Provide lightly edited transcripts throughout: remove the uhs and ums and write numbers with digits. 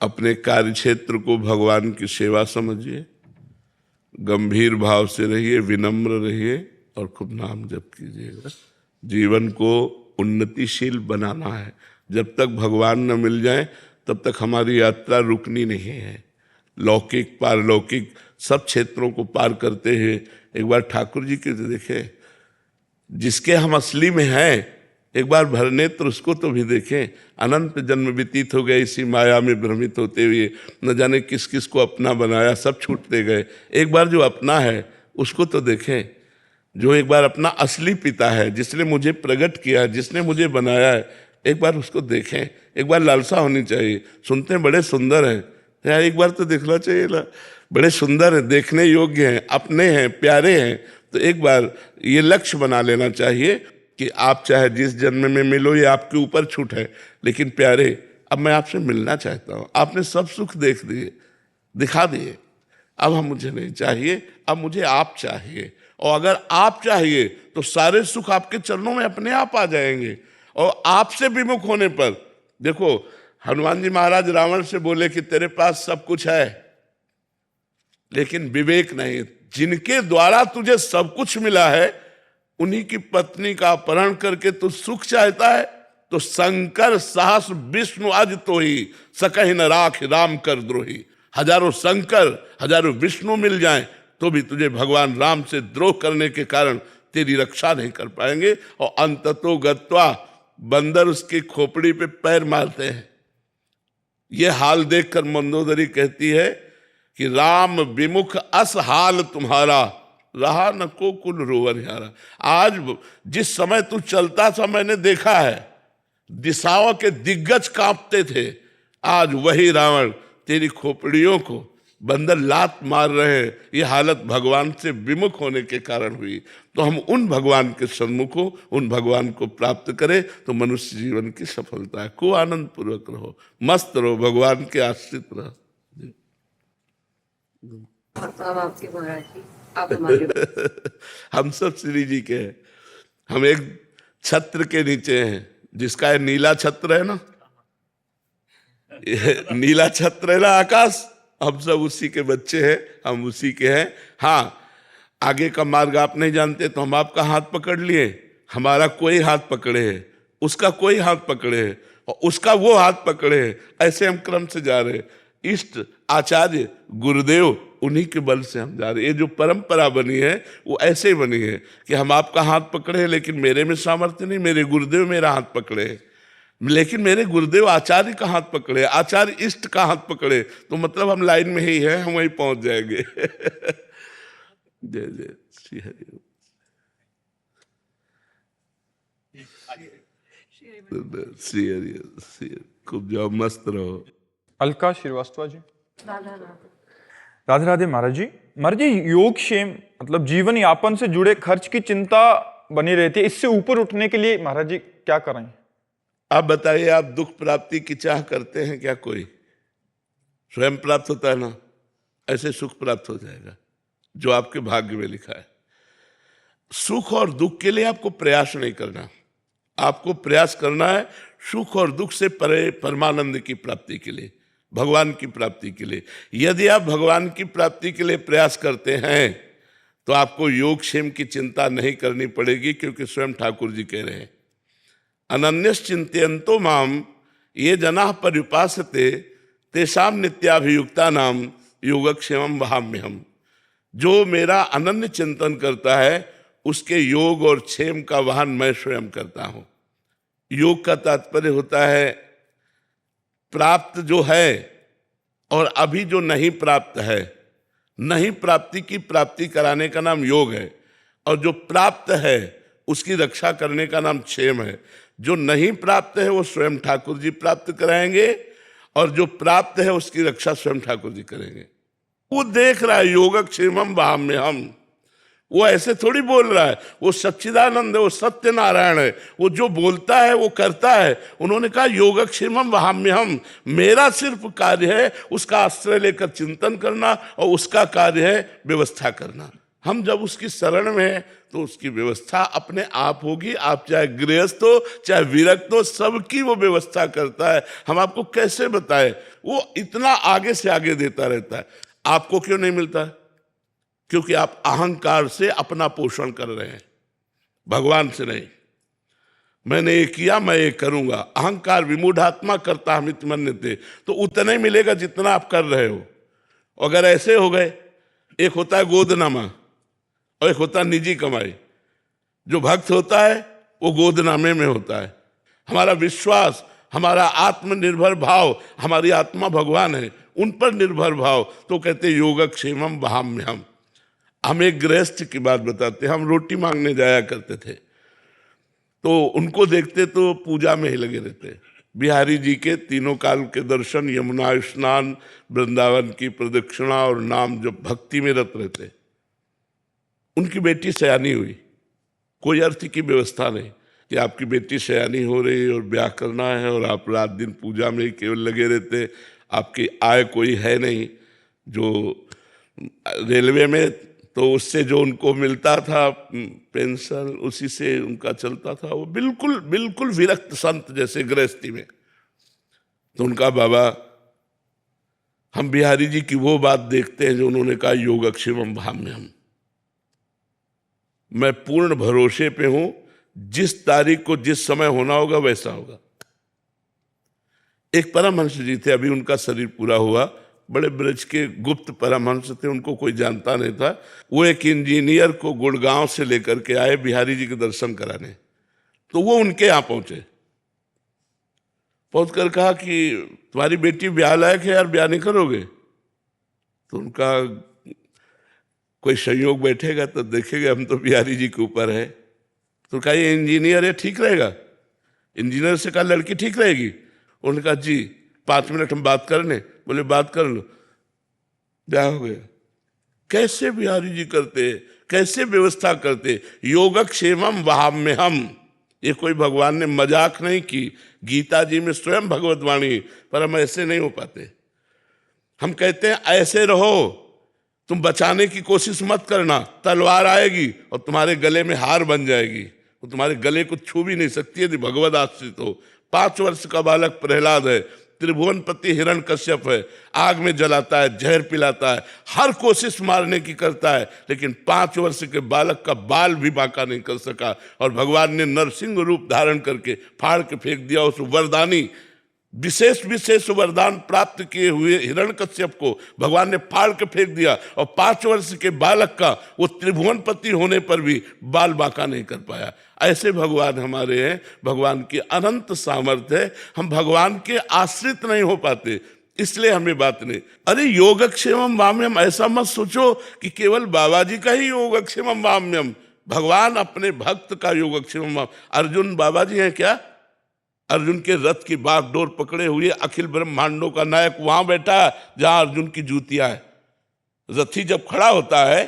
अपने कार्य क्षेत्र को भगवान की सेवा समझिए, गंभीर भाव से रहिए, विनम्र रहिए और खूब नाम जप कीजिएगा। जीवन को उन्नतिशील बनाना है। जब तक भगवान न मिल जाए तब तक हमारी यात्रा रुकनी नहीं है। लौकिक पारलौकिक सब क्षेत्रों को पार करते हुए एक बार ठाकुर जी के देखें, जिसके हम असली में हैं, एक बार भरनेत्र उसको तो भी देखें। अनंत जन्म व्यतीत हो गए इसी माया में भ्रमित होते हुए, न जाने किस किस को अपना बनाया, सब छूटते गए। एक बार जो अपना है उसको तो देखें, जो एक बार अपना असली पिता है, जिसने मुझे प्रकट किया, जिसने मुझे बनाया है, एक बार उसको देखें। एक बार लालसा होनी चाहिए। सुनते हैं बड़े सुंदर हैं, यार एक बार तो देखना चाहिए ना, बड़े सुंदर हैं, देखने योग्य हैं, अपने हैं, प्यारे हैं। तो एक बार ये लक्ष्य बना लेना चाहिए कि आप चाहे जिस जन्म में मिलो, ये आपके ऊपर छूट है, लेकिन प्यारे अब मैं आपसे मिलना चाहता हूँ। आपने सब सुख देख दिए, दिखा दिए, अब हम मुझे नहीं चाहिए, अब मुझे आप चाहिए। और अगर आप चाहिए तो सारे सुख आपके चरणों में अपने आप आ जाएंगे। और आपसे विमुख होने पर, देखो हनुमान जी महाराज रावण से बोले कि तेरे पास सब कुछ है लेकिन विवेक नहीं। जिनके द्वारा तुझे सब कुछ मिला है उन्हीं की पत्नी का अपहरण करके तू सुख चाहता है। तो शंकर साहस विष्णु आज तो ही सकहि न राख राम कर द्रोही। हजारों शंकर हजारों विष्णु मिल जाएं तो भी तुझे भगवान राम से द्रोह करने के कारण तेरी रक्षा नहीं कर पाएंगे। और अंततो गत्वा बंदर उसकी खोपड़ी पे पैर मारते हैं। ये हाल देखकर मंदोदरी कहती है कि राम विमुख अस हाल तुम्हारा, रहा न को कुल रोवर यारा। आज जिस समय तू चलता था मैंने देखा है, दिशाओं के दिग्गज कांपते थे। आज वही रावण तेरी खोपड़ियों को बंदर लात मार रहे हैं। ये हालत भगवान से विमुख होने के कारण हुई। तो हम उन भगवान के सन्मुख हो, उन भगवान को प्राप्त करें तो मनुष्य जीवन की सफलता है। खूब आनंद पूर्वक रहो, मस्त रहो, भगवान के आश्रित रहो। आपके महाराज जी, आप हमारे हम सब श्री जी के हैं। हम एक छत्र के नीचे हैं, जिसका है नीला छत्र है ना, नीला छत्र है ना आकाश, हम सब उसी के बच्चे हैं, हम उसी के हैं। हाँ, आगे का मार्ग आप नहीं जानते तो हम आपका हाथ पकड़ लिए, हमारा कोई हाथ पकड़े है, उसका कोई हाथ पकड़े है और उसका वो हाथ पकड़े है। ऐसे हम क्रम से जा रहे हैं। इष्ट आचार्य गुरुदेव उन्हीं के बल से हम जा रहे हैं। ये जो परंपरा बनी है वो ऐसे ही बनी है कि हम आपका हाथ पकड़े हैं, लेकिन मेरे में सामर्थ्य नहीं, मेरे गुरुदेव मेरा हाथ पकड़े हैं। लेकिन मेरे गुरुदेव आचार्य का हाथ pकड़े, आचार्य इष्ट का हाथ पकड़े, तो मतलब हम लाइन में ही हैं, हम वहीं पहुंच जाएंगे। जय जय श्री हरि। श्री हरि, खूब जाओ, मस्त रहो। अलका श्रीवास्तव जी। राधा राधा। राधे राधे महाराज जी। महाराज जी, योगक्षेम मतलब जीवन यापन से जुड़े खर्च की चिंता बनी रहती है, इससे ऊपर उठने के लिए महाराज जी क्या करें? आप बताइए, आप दुख प्राप्ति की चाह करते हैं क्या? कोई स्वयं प्राप्त होता है ना, ऐसे सुख प्राप्त हो जाएगा जो आपके भाग्य में लिखा है। सुख और दुख के लिए आपको प्रयास नहीं करना, आपको प्रयास करना है सुख और दुख से परे परमानंद की प्राप्ति के लिए, भगवान की प्राप्ति के लिए। यदि आप भगवान की प्राप्ति के लिए प्रयास करते हैं तो आपको योगक्षेम की चिंता नहीं करनी पड़ेगी, क्योंकि स्वयं ठाकुर जी कह रहे हैं अनन्यश्चिन्तयन्तो माम ये जनाः पर्युपासते तेषां नित्याभियुक्ता नाम योगक्षेमं वहाम्यहम्। जो मेरा अनन्य चिंतन करता है उसके योग और क्षेम का वाहन मैं स्वयं करता हूं। योग का तात्पर्य होता है प्राप्त जो है और अभी जो नहीं प्राप्त है, नहीं प्राप्ति की प्राप्ति कराने का नाम योग है, और जो प्राप्त है उसकी रक्षा करने का नाम क्षेम है। जो नहीं प्राप्त है वो स्वयं ठाकुर जी प्राप्त कराएंगे, और जो प्राप्त है उसकी रक्षा स्वयं ठाकुर जी करेंगे। वो देख रहा है योगक्षेमं वहाम्यहम्, वो ऐसे थोड़ी बोल रहा है, वो सच्चिदानंद है, वो सत्यनारायण है, वो जो बोलता है वो करता है। उन्होंने कहा योगक्षेमं वहाम्यहम्, मेरा सिर्फ कार्य है उसका आश्रय लेकर चिंतन करना, और उसका कार्य है व्यवस्था करना। हम जब उसकी शरण में हैं तो उसकी व्यवस्था अपने आप होगी। आप चाहे गृहस्थ हो चाहे विरक्त हो, सबकी वो व्यवस्था करता है। हम आपको कैसे बताएं, वो इतना आगे से आगे देता रहता है। आपको क्यों नहीं मिलता? क्योंकि आप अहंकार से अपना पोषण कर रहे हैं, भगवान से नहीं। मैंने ये किया, मैं ये करूंगा। अहंकार विमूढ़ात्मा करता हमित मन्यते, तो उतना ही मिलेगा जितना आप कर रहे हो। अगर ऐसे हो गए, एक होता है गोदनामा और एक होता है निजी कमाई। जो भक्त होता है वो गोदनामे में होता है। हमारा विश्वास, हमारा आत्मनिर्भर भाव, हमारी आत्मा भगवान है, उन पर निर्भर भाव, तो कहते योगक्षेमम वहाम्यहम्। हम एक गृहस्थ की बात बताते, हम रोटी मांगने जाया करते थे, तो उनको देखते तो पूजा में ही लगे रहते। बिहारी जी के तीनों काल के दर्शन, यमुना स्नान, वृंदावन की प्रदक्षिणा और नाम जब भक्ति में रत रहते। उनकी बेटी सयानी हुई, कोई अर्थ की व्यवस्था नहीं कि आपकी बेटी सयानी हो रही और ब्याह करना है और आप रात दिन पूजा में ही केवल लगे रहते। आपकी आय कोई है नहीं। जो रेलवे में तो उससे जो उनको मिलता था पेंशन, उसी से उनका चलता था। वो बिल्कुल बिल्कुल विरक्त संत जैसे गृहस्थी में। तो उनका बाबा, हम बिहारी जी की वो बात देखते हैं जो उन्होंने कहा योगक्षेमम वहाम्यहम्। मैं पूर्ण भरोसे पे हूं, जिस तारीख को जिस समय होना होगा वैसा होगा। एक परमहंस जी थे, अभी उनका शरीर पूरा हुआ, बड़े ब्रज के गुप्त परमहंस थे, उनको कोई जानता नहीं था। वो एक इंजीनियर को गुड़गांव से लेकर के आए बिहारी जी के दर्शन कराने। तो वो उनके यहाँ पहुंचे, पहुंच कर कहा कि तुम्हारी बेटी ब्याह लायक है यार, ब्याह नहीं करोगे? तो उनका कोई संयोग बैठेगा तो देखेगा, हम तो बिहारी जी के ऊपर है। तो कहा ये इंजीनियर है, ठीक रहेगा? इंजीनियर से कहा लड़की ठीक रहेगी? उन्होंने कहा जी 5 मिनट हम बात करने। बोले बात कर लो, ब्याह हो गया। कैसे बिहारी जी करते, कैसे व्यवस्था करते। योगक्षेमम वहाम्यहम्। ये कोई भगवान ने मजाक नहीं की, गीता जी में स्वयं भगवत वाणी। पर हम ऐसे नहीं हो पाते। हम कहते हैं ऐसे रहो, तुम बचाने की कोशिश मत करना, तलवार आएगी और तुम्हारे गले में हार बन जाएगी, वो तुम्हारे गले को छू भी नहीं सकती यदि भगवत आश्रित हो। 5 वर्ष का बालक प्रहलाद है, त्रिभुवनपति हिरण्यकश्यप है, आग में जलाता है, जहर पिलाता है, हर कोशिश मारने की करता है, लेकिन 5 वर्ष के बालक का बाल भी बांका नहीं कर सका। और भगवान ने नरसिंह रूप धारण करके फाड़ के फेंक दिया उस वरदानी, विशेष विशेष वरदान प्राप्त किए हुए हिरण्यकश्यप को भगवान ने फाड़ के फेंक दिया। और 5 वर्ष के बालक का वो त्रिभुवनपति होने पर भी बाल बांका नहीं कर पाया। ऐसे भगवान हमारे हैं। भगवान की अनंत सामर्थ्य है, हम भगवान के आश्रित नहीं हो पाते, इसलिए हमें बात नहीं। अरे योगक्षेमम वाम्यम, ऐसा मत सोचो कि केवल बाबा जी का ही योगक्षेमम वाम्यम। भगवान अपने भक्त का योगक्षेमम। अर्जुन बाबा जी हैं क्या? अर्जुन के रथ की बागडोर पकड़े हुए अखिल ब्रह्मांडों का नायक वहां बैठा जहां अर्जुन की जूतियां है। रथी जब खड़ा होता है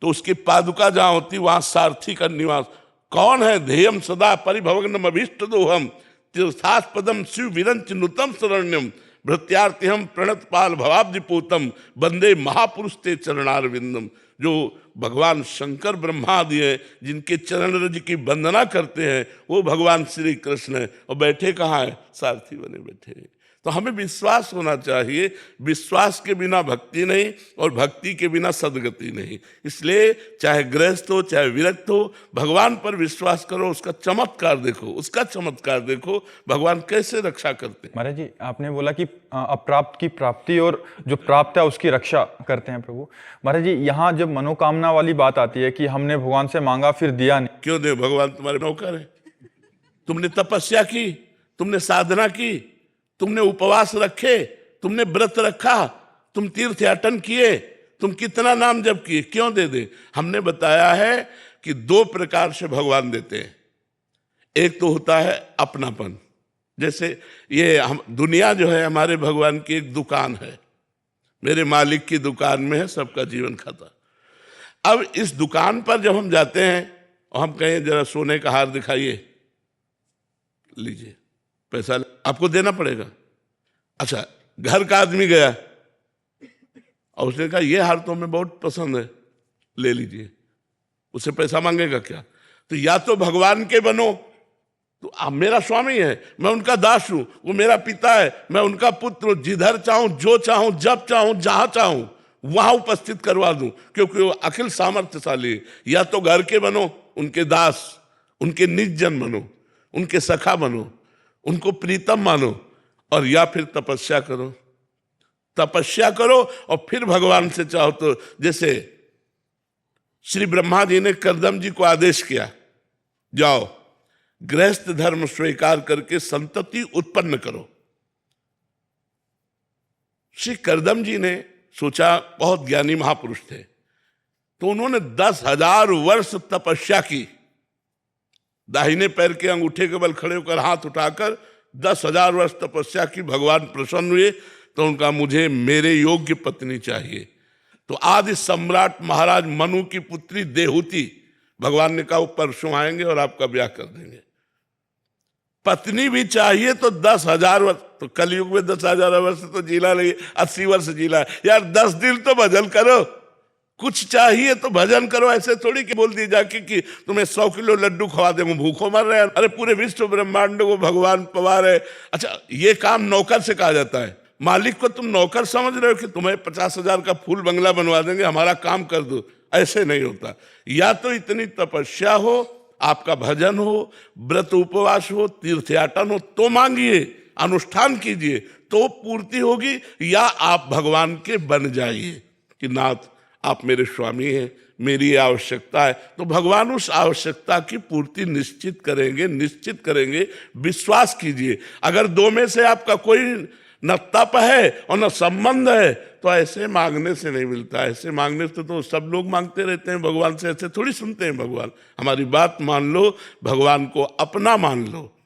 तो उसकी पादुका जहां होती वहां सारथी का निवास। कौन है? ध्येयम सदा परिभवग्नम अभीष्ट दोहम तीर्थास्पदम शिव विरंच नुतम शरण्यम भृत्यार्तिहम प्रणत पाल भवाब्धिपूतम वंदे महापुरुष ते चरणारविंदम। जो भगवान शंकर ब्रह्मादि है, जिनके चरण रज की वंदना करते हैं, वो भगवान श्री कृष्ण है। और बैठे कहाँ है? सारथी बने बैठे हैं। तो हमें विश्वास होना चाहिए। विश्वास के बिना भक्ति नहीं और भक्ति के बिना सदगति नहीं। इसलिए चाहे गृहस्थ हो चाहे विरक्त हो, भगवान पर विश्वास करो। उसका चमत्कार देखो, उसका चमत्कार देखो, भगवान कैसे रक्षा करते हैं। महाराज जी, आपने बोला कि अप्राप्त की प्राप्ति और जो प्राप्त है उसकी रक्षा करते हैं प्रभु। महाराज जी, यहाँ जब मनोकामना वाली बात आती है कि हमने भगवान से मांगा फिर दिया नहीं, क्यों दे? भगवान तुम्हारे नौकर है। तुमने तपस्या की, तुमने साधना की, तुमने उपवास रखे, तुमने व्रत रखा, तुम तीर्थयाटन किए, तुम कितना नाम जप किए, क्यों दे दे? हमने बताया है कि 2 प्रकार से भगवान देते हैं। एक तो होता है अपनापन, जैसे ये हम दुनिया जो है हमारे भगवान की एक दुकान है, मेरे मालिक की दुकान में है सबका जीवन खाता। अब इस दुकान पर जब हम जाते हैं और हम कहें जरा सोने का हार दिखाइए, लीजिए पैसा आपको देना पड़ेगा। अच्छा, घर का आदमी गया और उसने कहा ये हार तो हमें बहुत पसंद है, ले लीजिए, उसे पैसा मांगेगा क्या? तो या तो भगवान के बनो, तो आप मेरा स्वामी है, मैं उनका दास हूं, वो मेरा पिता है, मैं उनका पुत्र हूं, जिधर चाहूं, जो चाहूं, जब चाहूं, जहां चाहूं वहां उपस्थित करवा दूं, क्योंकि वो अखिल सामर्थ्यशाली है। या तो घर के बनो, उनके दास, उनके निज जन बनो, उनके सखा बनो, उनको प्रीतम मानो, और या फिर तपस्या करो। तपस्या करो और फिर भगवान से चाहो तो, जैसे श्री ब्रह्मा जी ने करदम जी को आदेश किया, जाओ गृहस्थ धर्म स्वीकार करके संतति उत्पन्न करो। श्री करदम जी ने सोचा, बहुत ज्ञानी महापुरुष थे, तो उन्होंने 10,000 वर्ष तपस्या की। दाहिने पैर के अंगूठे के बल खड़े होकर हाथ उठाकर 10,000 वर्ष तपस्या की। भगवान प्रसन्न हुए तो उनका, मुझे मेरे योग्य पत्नी चाहिए। तो आदि सम्राट महाराज मनु की पुत्री देहूति, भगवान ने कहा वो परसों आएंगे और आपका ब्याह कर देंगे। पत्नी भी चाहिए तो 10,000 वर्ष, तो कलयुग में 10,000 वर्ष तो जीला नहीं, 80 वर्ष जीला यार। 10 दिन तो भजन करो, कुछ चाहिए तो भजन करो। ऐसे थोड़ी कि बोल दी जाके कि तुम्हें 100 किलो लड्डू खवा दे, भूखों मर रहे हैं। अरे पूरे विश्व ब्रह्मांड को भगवान पवार है। अच्छा, ये काम नौकर से कहा जाता है। मालिक को तुम नौकर समझ रहे हो कि तुम्हें 50,000 का फूल बंगला बनवा देंगे, हमारा काम कर दो, ऐसे नहीं होता। या तो इतनी तपस्या हो, आपका भजन हो, व्रत उपवास हो, तीर्थयाटन हो, तो मांगिए, अनुष्ठान कीजिए तो पूर्ति होगी। या आप भगवान के बन जाइए कि नाथ आप मेरे स्वामी हैं, मेरी ये आवश्यकता है, तो भगवान उस आवश्यकता की पूर्ति निश्चित करेंगे, निश्चित करेंगे। विश्वास कीजिए। अगर दो में से आपका कोई न तप है और न संबंध है, तो ऐसे मांगने से नहीं मिलता। ऐसे मांगने से तो सब लोग मांगते रहते हैं भगवान से, ऐसे थोड़ी सुनते हैं भगवान। हमारी बात मान लो, भगवान को अपना मान लो।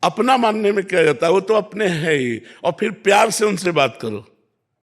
अपना मानने में क्या जाता है, वो तो अपने हैं ही। और फिर प्यार से उनसे बात करो।